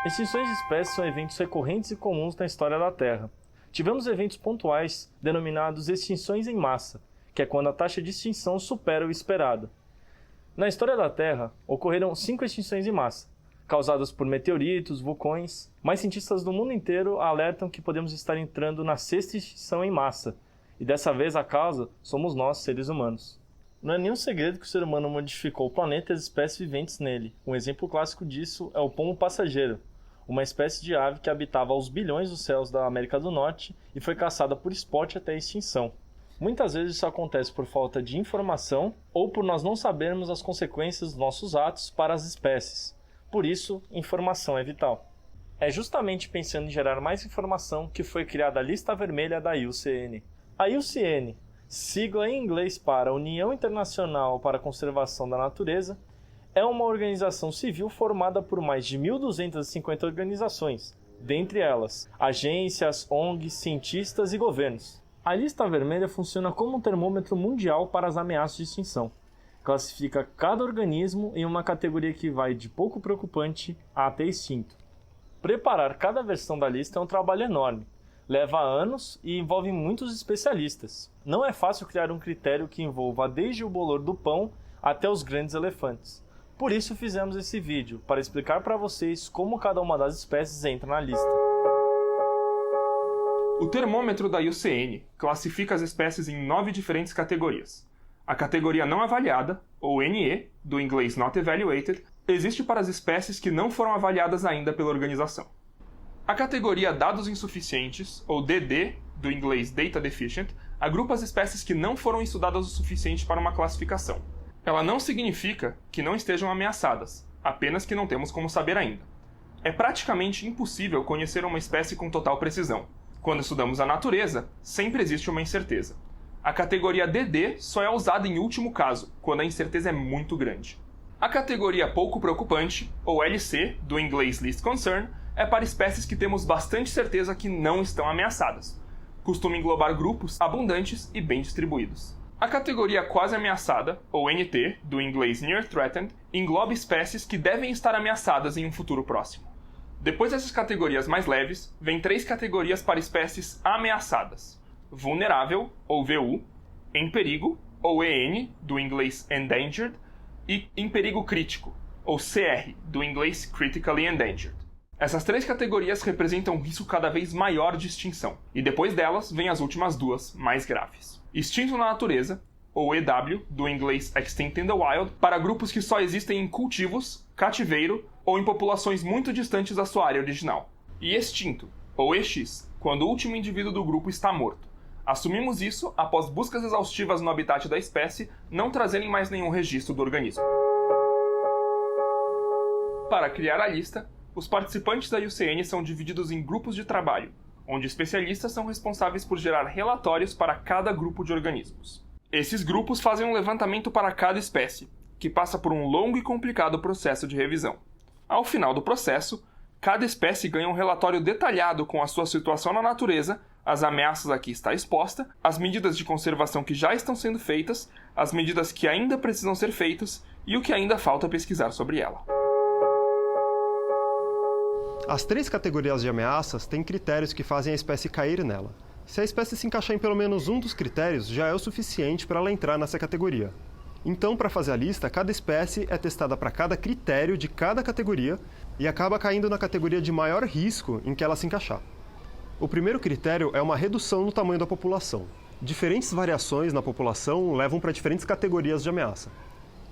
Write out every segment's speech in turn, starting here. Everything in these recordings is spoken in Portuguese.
Extinções de espécies são eventos recorrentes e comuns na história da Terra. Tivemos eventos pontuais denominados extinções em massa, que é quando a taxa de extinção supera o esperado. Na história da Terra, ocorreram 5 extinções em massa, causadas por meteoritos, vulcões, mas cientistas do mundo inteiro alertam que podemos estar entrando na 6ª extinção em massa, e dessa vez a causa somos nós, seres humanos. Não é nenhum segredo que o ser humano modificou o planeta e as espécies viventes nele. Um exemplo clássico disso é o pombo passageiro, uma espécie de ave que habitava aos bilhões dos céus da América do Norte e foi caçada por esporte até a extinção. Muitas vezes isso acontece por falta de informação ou por nós não sabermos as consequências dos nossos atos para as espécies. Por isso, informação é vital. É justamente pensando em gerar mais informação que foi criada a lista vermelha da IUCN. A IUCN, sigla em inglês para União Internacional para a Conservação da Natureza, é uma organização civil formada por mais de 1.250 organizações, dentre elas agências, ONGs, cientistas e governos. A lista vermelha funciona como um termômetro mundial para as ameaças de extinção. Classifica cada organismo em uma categoria que vai de pouco preocupante a até extinto. Preparar cada versão da lista é um trabalho enorme. Leva anos e envolve muitos especialistas. Não é fácil criar um critério que envolva desde o bolor do pão até os grandes elefantes. Por isso fizemos esse vídeo, para explicar para vocês como cada uma das espécies entra na lista. O termômetro da IUCN classifica as espécies em 9 diferentes categorias. A categoria não avaliada, ou NE, do inglês Not Evaluated, existe para as espécies que não foram avaliadas ainda pela organização. A categoria Dados Insuficientes, ou DD, do inglês Data Deficient, agrupa as espécies que não foram estudadas o suficiente para uma classificação. Ela não significa que não estejam ameaçadas, apenas que não temos como saber ainda. É praticamente impossível conhecer uma espécie com total precisão. Quando estudamos a natureza, sempre existe uma incerteza. A categoria DD só é usada em último caso, quando a incerteza é muito grande. A categoria Pouco Preocupante, ou LC, do inglês Least Concern, é para espécies que temos bastante certeza que não estão ameaçadas. Costuma englobar grupos abundantes e bem distribuídos. A categoria Quase Ameaçada, ou NT, do inglês Near Threatened, engloba espécies que devem estar ameaçadas em um futuro próximo. Depois dessas categorias mais leves, vem 3 categorias para espécies ameaçadas: Vulnerável, ou VU, Em Perigo, ou EN, do inglês Endangered, e Em Perigo Crítico, ou CR, do inglês Critically Endangered. Essas 3 categorias representam um risco cada vez maior de extinção, e depois delas vêm as últimas 2, mais graves. Extinto na natureza, ou EW, do inglês Extinct in the Wild, para grupos que só existem em cultivos, cativeiro ou em populações muito distantes da sua área original. E extinto, ou EX, quando o último indivíduo do grupo está morto. Assumimos isso após buscas exaustivas no habitat da espécie não trazerem mais nenhum registro do organismo. Para criar a lista, os participantes da IUCN são divididos em grupos de trabalho, onde especialistas são responsáveis por gerar relatórios para cada grupo de organismos. Esses grupos fazem um levantamento para cada espécie, que passa por um longo e complicado processo de revisão. Ao final do processo, cada espécie ganha um relatório detalhado com a sua situação na natureza, as ameaças a que está exposta, as medidas de conservação que já estão sendo feitas, as medidas que ainda precisam ser feitas e o que ainda falta pesquisar sobre ela. As 3 categorias de ameaças têm critérios que fazem a espécie cair nela. Se a espécie se encaixar em pelo menos um dos critérios, já é o suficiente para ela entrar nessa categoria. Então, para fazer a lista, cada espécie é testada para cada critério de cada categoria e acaba caindo na categoria de maior risco em que ela se encaixar. O primeiro critério é uma redução no tamanho da população. Diferentes variações na população levam para diferentes categorias de ameaça.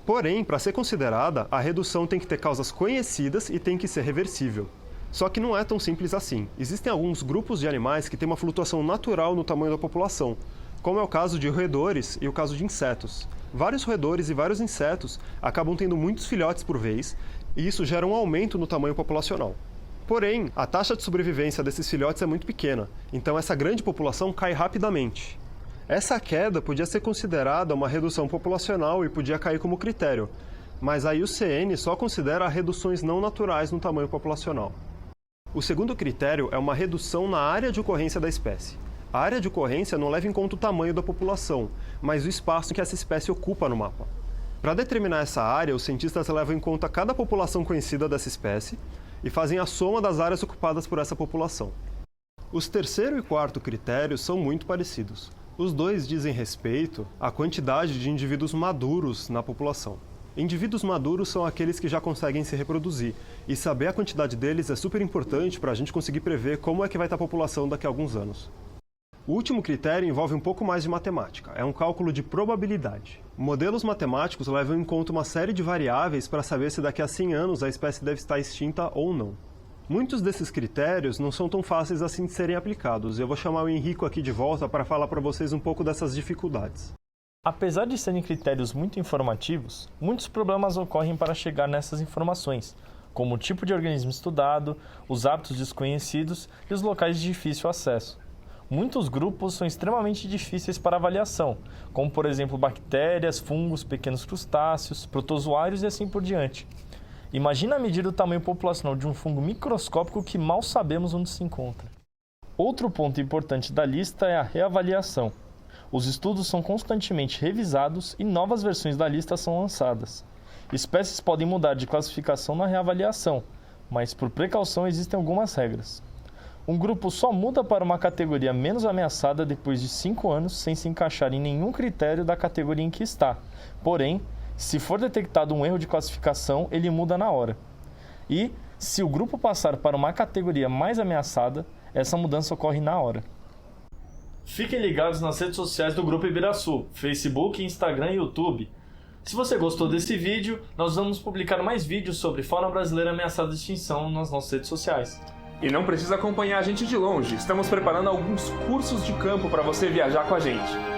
Porém, para ser considerada, a redução tem que ter causas conhecidas e tem que ser reversível. Só que não é tão simples assim. Existem alguns grupos de animais que têm uma flutuação natural no tamanho da população, como é o caso de roedores e o caso de insetos. Vários roedores e vários insetos acabam tendo muitos filhotes por vez, e isso gera um aumento no tamanho populacional. Porém, a taxa de sobrevivência desses filhotes é muito pequena, então essa grande população cai rapidamente. Essa queda podia ser considerada uma redução populacional e podia cair como critério, mas a IUCN só considera reduções não naturais no tamanho populacional. O segundo critério é uma redução na área de ocorrência da espécie. A área de ocorrência não leva em conta o tamanho da população, mas o espaço que essa espécie ocupa no mapa. Para determinar essa área, os cientistas levam em conta cada população conhecida dessa espécie e fazem a soma das áreas ocupadas por essa população. Os terceiro e quarto critérios são muito parecidos. Os dois dizem respeito à quantidade de indivíduos maduros na população. Indivíduos maduros são aqueles que já conseguem se reproduzir, e saber a quantidade deles é super importante para a gente conseguir prever como é que vai estar a população daqui a alguns anos. O último critério envolve um pouco mais de matemática, é um cálculo de probabilidade. Modelos matemáticos levam em conta uma série de variáveis para saber se daqui a 100 anos a espécie deve estar extinta ou não. Muitos desses critérios não são tão fáceis assim de serem aplicados. Eu vou chamar o Henrico aqui de volta para falar para vocês um pouco dessas dificuldades. Apesar de serem critérios muito informativos, muitos problemas ocorrem para chegar nessas informações, como o tipo de organismo estudado, os hábitos desconhecidos e os locais de difícil acesso. Muitos grupos são extremamente difíceis para avaliação, como por exemplo bactérias, fungos, pequenos crustáceos, protozoários e assim por diante. Imagina medir o tamanho populacional de um fungo microscópico que mal sabemos onde se encontra. Outro ponto importante da lista é a reavaliação. Os estudos são constantemente revisados e novas versões da lista são lançadas. Espécies podem mudar de classificação na reavaliação, mas por precaução existem algumas regras. Um grupo só muda para uma categoria menos ameaçada depois de 5 anos sem se encaixar em nenhum critério da categoria em que está. Porém, se for detectado um erro de classificação, ele muda na hora. E, se o grupo passar para uma categoria mais ameaçada, essa mudança ocorre na hora. Fiquem ligados nas redes sociais do Grupo Ibiraçu, Facebook, Instagram e YouTube. Se você gostou desse vídeo, nós vamos publicar mais vídeos sobre fauna brasileira ameaçada de extinção nas nossas redes sociais. E não precisa acompanhar a gente de longe, estamos preparando alguns cursos de campo para você viajar com a gente.